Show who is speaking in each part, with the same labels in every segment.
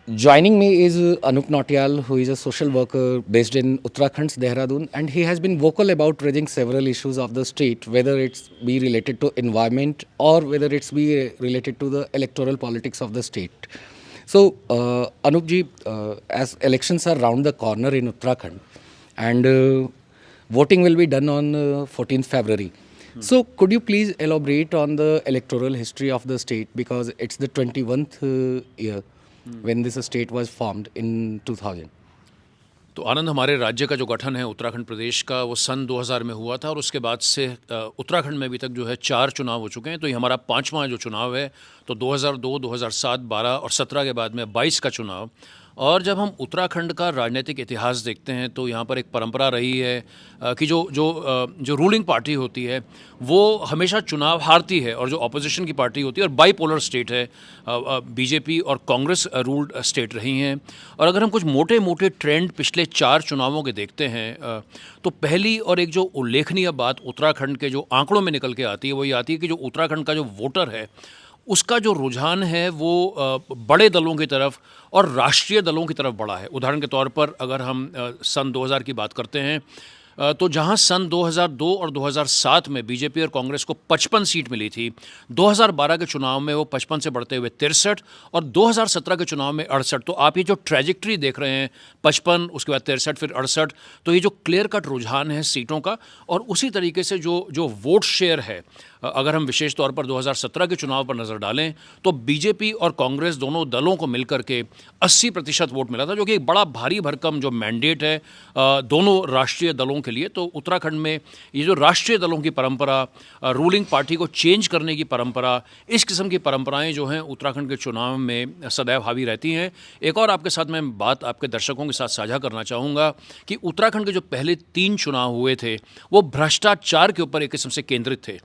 Speaker 1: Joining me is Anup Nautiyal, who is a social worker based in Uttarakhand, Dehradun, and he has been vocal about raising several issues of the state, whether it's be related to environment or whether it's be related to the electoral politics of the state. So, Anup ji, as elections are round the corner in Uttarakhand, and voting will be done on 14th February. So, could you please elaborate on the electoral history of the state because it's the 21st year when this state was formed in 2000?
Speaker 2: तो आनंद, हमारे राज्य का जो गठन है उत्तराखंड प्रदेश का, वो सन 2000 में हुआ था और उसके बाद से उत्तराखंड में अभी तक जो है 4 चुनाव हो चुके हैं। तो ये हमारा 5वां जो चुनाव है। तो 2002, 2007, 12 और 17 के बाद में 22 का चुनाव। और जब हम उत्तराखंड का राजनीतिक इतिहास देखते हैं तो यहाँ पर एक परंपरा रही है कि जो रूलिंग पार्टी होती है वो हमेशा चुनाव हारती है, और जो ऑपोजिशन की पार्टी होती है, और बाईपोलर स्टेट है, बीजेपी और कांग्रेस रूल्ड स्टेट रही हैं। और अगर हम कुछ मोटे मोटे ट्रेंड पिछले 4 चुनावों के देखते हैं तो पहली और एक जो उल्लेखनीय बात उत्तराखंड के जो आंकड़ों में निकल के आती है वो ये आती है कि जो उत्तराखंड का जो वोटर है उसका जो रुझान है वो बड़े दलों की तरफ और राष्ट्रीय दलों की तरफ बढ़ा है। उदाहरण के तौर पर अगर हम सन 2000 की बात करते हैं तो जहां सन 2002 और 2007 में बीजेपी और कांग्रेस को 55 सीट मिली थी, 2012 के चुनाव में वो 55 से बढ़ते हुए 63 और 2017 के चुनाव में 68। तो आप ये जो ट्रैजेक्टरी देख रहे हैं, 55 उसके बाद 63 फिर 68, तो ये जो क्लियर कट रुझान है सीटों का, और उसी तरीके से जो वोट शेयर है, अगर हम विशेष तौर पर 2017 के चुनाव पर नज़र डालें तो बीजेपी और कांग्रेस दोनों दलों को मिलकर के 80% वोट मिला था, जो कि एक बड़ा भारी भरकम जो मैंडेट है दोनों राष्ट्रीय दलों के लिए। तो उत्तराखंड में ये जो राष्ट्रीय दलों की परंपरा, रूलिंग पार्टी को चेंज करने की परंपरा, इस किस्म की परंपराएं जो हैं उत्तराखंड के चुनाव में सदैव हावी रहती हैं। एक और आपके साथ मैं बात आपके दर्शकों के साथ साझा करना चाहूँगा कि उत्तराखंड के जो पहले 3 चुनाव हुए थे वो भ्रष्टाचार के ऊपर एक किस्म से केंद्रित थे।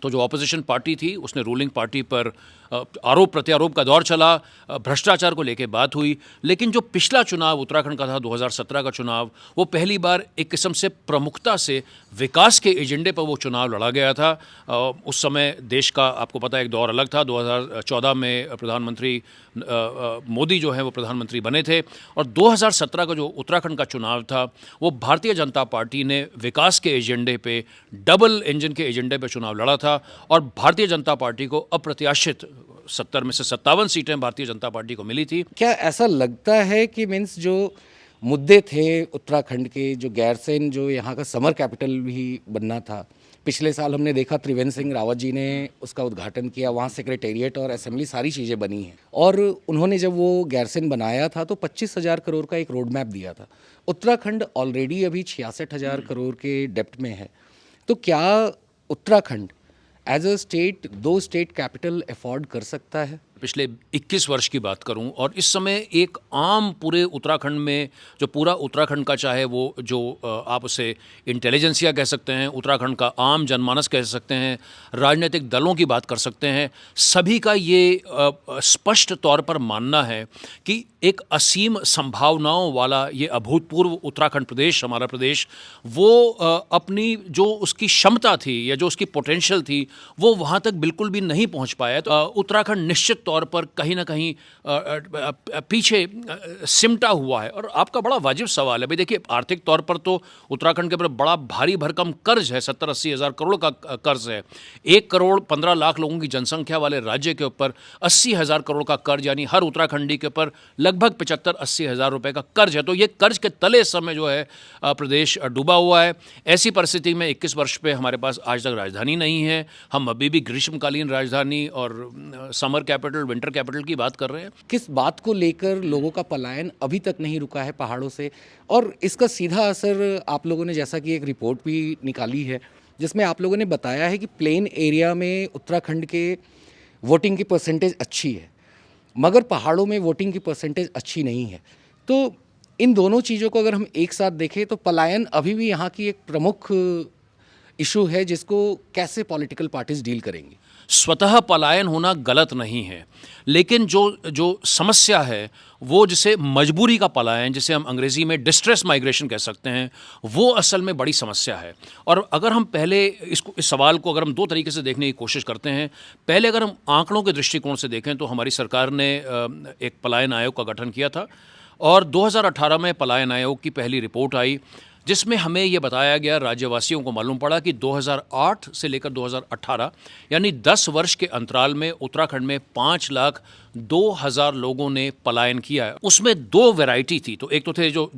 Speaker 2: तो जो ऑपोजिशन पार्टी थी उसने रूलिंग पार्टी पर आरोप प्रत्यारोप का दौर चला, भ्रष्टाचार को लेकर बात हुई। लेकिन जो पिछला चुनाव उत्तराखंड का था 2017 का चुनाव, वो पहली बार एक किस्म से प्रमुखता से विकास के एजेंडे पर वो चुनाव लड़ा गया था। उस समय देश का आपको पता है एक दौर अलग था। 2014 में प्रधानमंत्री मोदी जो है वो प्रधानमंत्री बने थे, और 2017 का जो उत्तराखंड का चुनाव था वो भारतीय जनता पार्टी ने विकास के एजेंडे पे, डबल इंजन के एजेंडे पे चुनाव लड़ा था, और भारतीय जनता पार्टी को अप्रत्याशित 70 में से 57 सीटें भारतीय जनता पार्टी को मिली थी।
Speaker 1: क्या ऐसा लगता है कि मीन्स जो मुद्दे थे उत्तराखंड के, जो गैरसैंण जो यहाँ का समर कैपिटल भी बनना था, पिछले साल हमने देखा त्रिवेंद्र सिंह रावत जी ने उसका उद्घाटन किया, वहाँ सेक्रेटेरिएट और असेंबली सारी चीज़ें बनी हैं, और उन्होंने जब वो गैरसैंण बनाया था तो 25,000 करोड़ का एक रोड मैप दिया था। उत्तराखंड ऑलरेडी अभी 66,000 करोड़ के डेप्ट में है। तो क्या Uttarakhand as a state 2 state capital afford कर सकता है?
Speaker 2: पिछले 21 वर्ष की बात करूं, और इस समय एक आम पूरे उत्तराखंड में, जो पूरा उत्तराखंड का, चाहे वो जो आप उसे इंटेलिजेंसिया कह सकते हैं, उत्तराखंड का आम जनमानस कह सकते हैं, राजनीतिक दलों की बात कर सकते हैं, सभी का ये स्पष्ट तौर पर मानना है कि एक असीम संभावनाओं वाला ये अभूतपूर्व उत्तराखंड प्रदेश, हमारा प्रदेश, वो अपनी जो उसकी क्षमता थी या जो उसकी पोटेंशियल थी वो वहाँ तक बिल्कुल भी नहीं पहुँच पाया। तो उत्तराखंड निश्चित तौर पर कहीं ना कहीं पीछे सिमटा हुआ है। और आपका बड़ा वाजिब सवाल है भाई, देखिए आर्थिक तौर पर तो उत्तराखंड के ऊपर बड़ा भारी भरकम कर्ज है, 70-80 हज़ार करोड़ का कर्ज है। 1 करोड़ 15 लाख लोगों की जनसंख्या वाले राज्य के ऊपर 80,000 करोड़ का कर्ज, यानी हर उत्तराखंडी के ऊपर लगभग 75-80 हज़ार रुपए का कर्ज है। तो ये कर्ज के तले इस समय जो है प्रदेश डूबा हुआ है। ऐसी परिस्थिति में 21 वर्ष पे हमारे पास आज तक राजधानी नहीं है। हम अभी भी ग्रीष्मकालीन राजधानी और समर कैपिटल, विंटर कैपिटल की बात कर रहे हैं।
Speaker 1: किस बात को लेकर लोगों का पलायन अभी तक नहीं रुका है पहाड़ों से, और इसका सीधा असर आप लोगों ने, जैसा कि एक रिपोर्ट भी निकाली है जिसमें आप लोगों ने बताया है कि प्लेन एरिया में उत्तराखंड के वोटिंग की परसेंटेज अच्छी है मगर पहाड़ों में वोटिंग की परसेंटेज अच्छी नहीं है। तो इन दोनों चीज़ों को अगर हम एक साथ देखें तो पलायन अभी भी यहाँ की एक प्रमुख इशू है जिसको कैसे पॉलिटिकल पार्टीज डील करेंगी?
Speaker 2: स्वतः पलायन होना गलत नहीं है, लेकिन जो जो समस्या है वो जिसे मजबूरी का पलायन, जिसे हम अंग्रेज़ी में डिस्ट्रेस माइग्रेशन कह सकते हैं, वो असल में बड़ी समस्या है। और अगर हम पहले इस सवाल को अगर हम दो तरीके से देखने की कोशिश करते हैं, पहले अगर हम आंकड़ों के दृष्टिकोण से देखें तो हमारी सरकार ने एक पलायन आयोग का गठन किया था और 2018 में पलायन आयोग की पहली रिपोर्ट आई, जिसमें हमें ये बताया गया, राज्यवासियों को मालूम पड़ा कि 2008 से लेकर 2018 यानी 10 वर्ष के अंतराल में उत्तराखंड में 5,02,000 लोगों ने पलायन किया है। उसमें दो वैरायटी थी। तो एक तो थे जो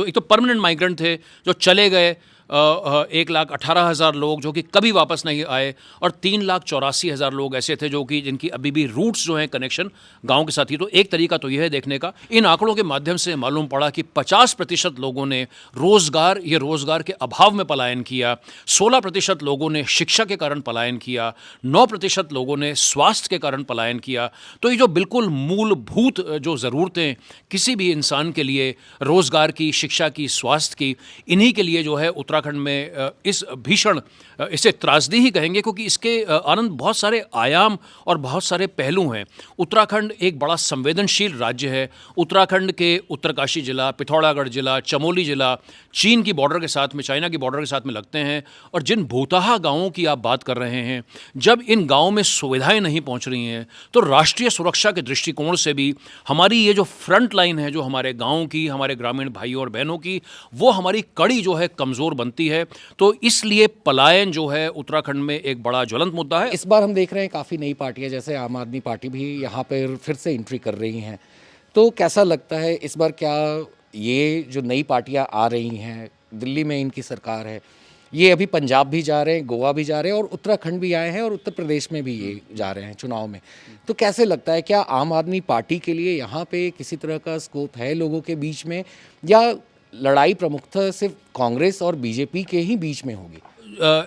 Speaker 2: एक तो परमानेंट माइग्रेंट थे जो चले गए, 1,18,000 लोग जो कि कभी वापस नहीं आए, और 3,84,000 लोग ऐसे थे जो कि जिनकी अभी भी रूट्स जो हैं कनेक्शन गांव के साथ ही। तो एक तरीका तो यह है देखने का। इन आंकड़ों के माध्यम से मालूम पड़ा कि 50% लोगों ने रोजगार के अभाव में पलायन किया, 16% लोगों ने शिक्षा के कारण पलायन किया, 9% लोगों ने स्वास्थ्य के कारण पलायन किया। तो ये जो बिल्कुल मूलभूत जो ज़रूरतें किसी भी इंसान के लिए, रोज़गार की, शिक्षा की, स्वास्थ्य की, इन्हीं के लिए जो है उत्तराखंड में इस भीषण, इसे त्रासदी ही कहेंगे क्योंकि इसके आनंद बहुत सारे आयाम और बहुत सारे पहलू हैं। उत्तराखंड एक बड़ा संवेदनशील राज्य है। उत्तराखंड के उत्तरकाशी जिला, पिथौरागढ़ जिला, चमोली जिला चीन की बॉर्डर के साथ में, चाइना की बॉर्डर के साथ में लगते हैं। और जिन भूतहा गांवों की आप बात कर रहे हैं, जब इन गांवों में सुविधाएं नहीं पहुंच रही हैं तो राष्ट्रीय सुरक्षा के दृष्टिकोण से भी हमारी ये जो फ्रंट लाइन है, जो हमारे गाँव की, हमारे ग्रामीण भाइयों और बहनों की, वो हमारी कड़ी जो है कमज़ोर बनती है। तो इसलिए पलायन जो है उत्तराखंड में एक बड़ा ज्वलंत मुद्दा है।
Speaker 1: इस बार हम देख रहे हैं काफ़ी नई पार्टियां, जैसे आम आदमी पार्टी भी यहाँ पर फिर से एंट्री कर रही हैं। तो कैसा लगता है इस बार, क्या ये जो नई पार्टियां आ रही हैं, दिल्ली में इनकी सरकार है, ये अभी पंजाब भी जा रहे हैं, गोवा भी जा रहे हैं और उत्तराखंड भी आए हैं और उत्तर प्रदेश में भी ये जा रहे हैं चुनाव में, तो कैसे लगता है, क्या आम आदमी पार्टी के लिए यहाँ पे किसी तरह का स्कोप है लोगों के बीच में, या लड़ाई प्रमुखतः सिर्फ कांग्रेस और बीजेपी के ही बीच में होगी?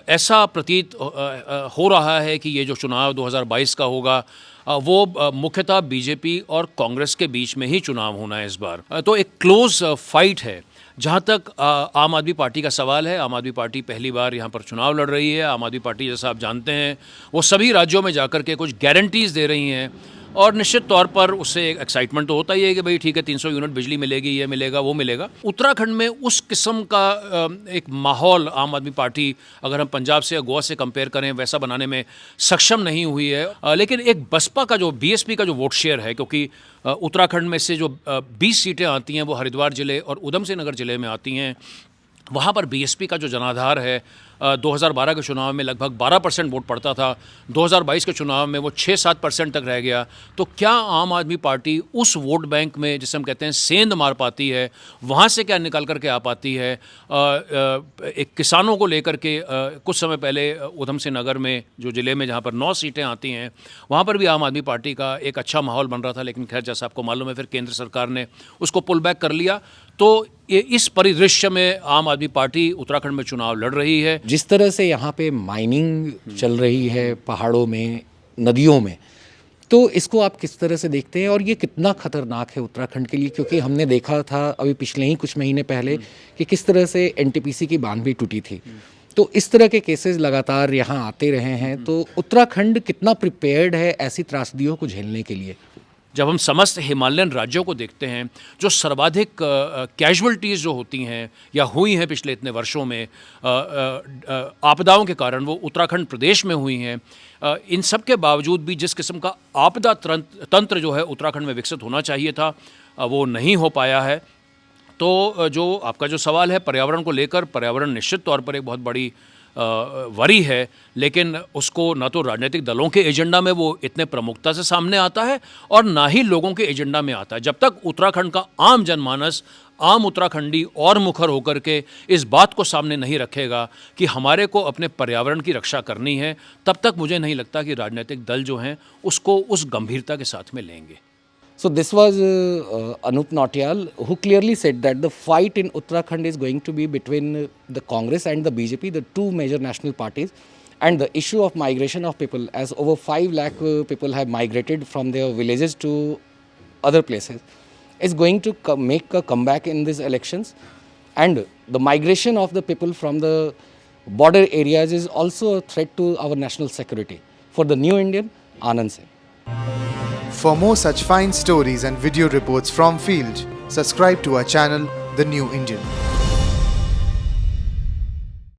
Speaker 2: ऐसा प्रतीत हो रहा है कि ये जो चुनाव 2022 का होगा वो मुख्यतः बीजेपी और कांग्रेस के बीच में ही चुनाव होना है इस बार। तो एक क्लोज फाइट है। जहाँ तक आम आदमी पार्टी का सवाल है, आम आदमी पार्टी पहली बार यहाँ पर चुनाव लड़ रही है। आम आदमी पार्टी, जैसा आप जानते हैं, वो सभी राज्यों में जाकर के कुछ गारंटीज़ दे रही हैं और निश्चित तौर पर उससे एक एक्साइटमेंट तो होता ही है कि भाई ठीक है, 300 यूनिट बिजली मिलेगी, ये मिलेगा, वो मिलेगा। उत्तराखंड में उस किस्म का एक माहौल आम आदमी पार्टी, अगर हम पंजाब से या गोवा से कंपेयर करें, वैसा बनाने में सक्षम नहीं हुई है। लेकिन एक बसपा का जो, बीएसपी का जो वोट शेयर है, क्योंकि उत्तराखंड में से जो 20 सीटें आती हैं वो हरिद्वार ज़िले और उधम सिंह नगर ज़िले में आती हैं, वहाँ पर बीएसपी का जो जनाधार है 2012 के चुनाव में लगभग 12% वोट पड़ता था, 2022 के चुनाव में वो 6-7% तक रह गया। तो क्या आम आदमी पार्टी उस वोट बैंक में, जिसे हम कहते हैं सेंध मार पाती है, वहाँ से क्या निकल करके आ पाती है? एक किसानों को लेकर के कुछ समय पहले उधम सिंह नगर में, जो ज़िले में जहाँ पर 9 सीटें आती हैं, वहाँ पर भी आम आदमी पार्टी का एक अच्छा माहौल बन रहा था, लेकिन खैर जैसा आपको मालूम है फिर केंद्र सरकार ने उसको पुल बैक कर लिया। तो इस परिदृश्य में आम आदमी पार्टी उत्तराखंड में चुनाव लड़ रही है।
Speaker 1: जिस तरह से यहाँ पे माइनिंग चल रही है पहाड़ों में, नदियों में, तो इसको आप किस तरह से देखते हैं और ये कितना खतरनाक है उत्तराखंड के लिए? क्योंकि हमने देखा था अभी पिछले ही कुछ महीने पहले कि किस तरह से एनटीपीसी की बांध भी टूटी थी। तो इस तरह के केसेस लगातार यहाँ आते रहे हैं। तो उत्तराखंड कितना प्रिपेयर्ड है ऐसी त्रासदियों को झेलने के लिए?
Speaker 2: जब हम समस्त हिमालयन राज्यों को देखते हैं, जो सर्वाधिक कैजुअल्टीज़ जो होती हैं या हुई हैं पिछले इतने वर्षों में आपदाओं के कारण, वो उत्तराखंड प्रदेश में हुई हैं। इन सब के बावजूद भी जिस किस्म का आपदा तंत्र जो है उत्तराखंड में विकसित होना चाहिए था, वो नहीं हो पाया है। तो जो आपका जो सवाल है पर्यावरण को लेकर, पर्यावरण निश्चित तौर पर एक बहुत बड़ी वरी है, लेकिन उसको ना तो राजनीतिक दलों के एजेंडा में वो इतने प्रमुखता से सामने आता है और ना ही लोगों के एजेंडा में आता है। जब तक उत्तराखंड का आम जनमानस, आम उत्तराखंडी और मुखर होकर के इस बात को सामने नहीं रखेगा कि हमारे को अपने पर्यावरण की रक्षा करनी है, तब तक मुझे नहीं लगता कि राजनीतिक दल जो हैं उसको उस गंभीरता के साथ में लेंगे।
Speaker 1: So this was Anup Nautiyal, who clearly said that the fight in Uttarakhand is going to be between the Congress and the BJP, the two major national parties, and the issue of migration of people, as over 5 lakh people have migrated from their villages to other places, is going to make a comeback in these elections. And the migration of the people from the border areas is also a threat to our national security. For the New Indian, Anand Singh.
Speaker 3: For more such fine stories and video reports from field, subscribe to our channel, The New Indian.